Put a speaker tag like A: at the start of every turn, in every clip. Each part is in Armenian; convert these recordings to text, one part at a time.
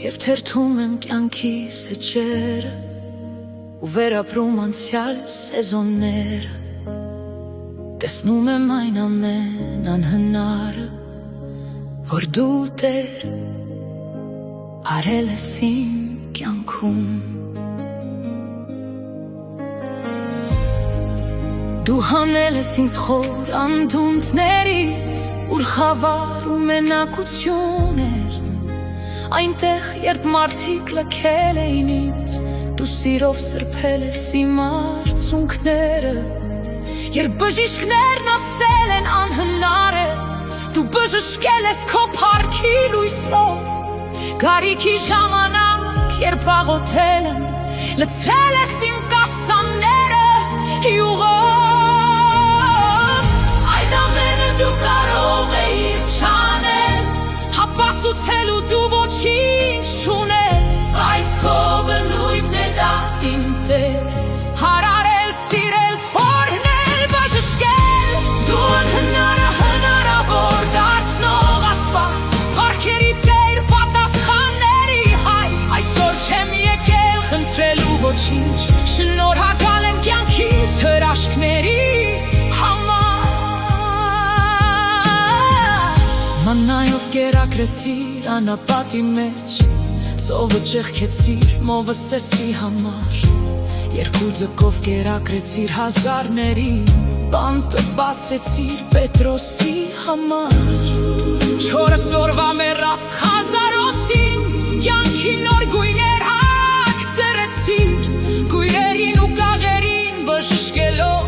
A: Երբ թերթում եմ կյանքիս էջերը ու վերապրում անցյալ սեզոնները, տեսնում եմ այն ամեն անհնարը, որ դու Տեր արել ես իմ կյանքում։ Դու հանել ես ինձ խոր անդունդներից, ուր խավար ու մենակություն էր, այնտեղ երբ մարդիկ լքել էին ինձ, դու սիրով սրբել ես իմ արցունքները, երբ բժիշկներն ասել են անհնար է, դու բժշկել ես քո փառքի լույսով, գարիքի ժամանակ երբ աղոթել եմ, լցրել ես իմ կաթսաները յուղով, այդ ամենը դու կարող էիր չանել, հապացուցելու դու ոչինչ չունես, բայց քո բնույթն է դա իմ Տեր, հարարել, սիրել, օրհնել, բժշկել, դու անհնարը հնարավոր դարձնող Աստված, փառքերի Տեր, պատասխանների Հայր, այսօր չեմ եկել խնդրելու ոչինչ, շնորհակալ եմ կյանքիս հրաշքների համար։ Մաննայով կերակրեցիր անապատի մեջ, ծովը ճեղքեցիր Մովսեսի համար, երկու ձգով կերակրեցիր հազարների, բանտը բացեցիր Պետրոսի համար, 4 օրվա մեռած Խազարոսին կյանքի նոր գույներ հագցրեցիր, գույրերին ու կաղերին բժշկելով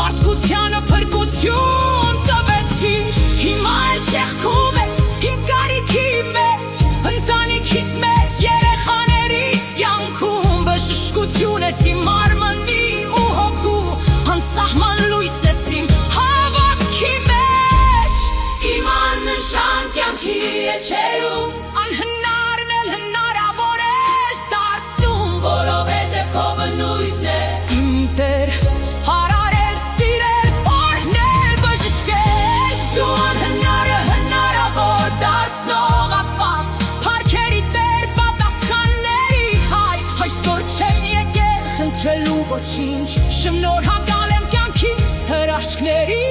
A: մարդկությանը փրկություն տվեցիր, հիմա էլ չեղքում ես իմ կարիքի մեջ, ընտանիքիս մեջ, երեխաներիս կյանքում, բժշկություն ես իմ մարմնի ու հոգու, անսահման լույսն ես իմ հավատքի մեջ, իմ աննշան կյանքի էջերում, անհնարն էլ հնարավոր ես դարձնում, որովհետև քո բնույթն է իմ Տեր, հարարել, սիրել, օրհնել, բժշկել, դու անհնարը հնարավոր դարձնող Աստված, փառքերի Տեր, պատասխանների Հայր, այսօր չեմ եկել խնդրելու ոչինչ, շնորհակալ եմ կյանքիս հրաշքների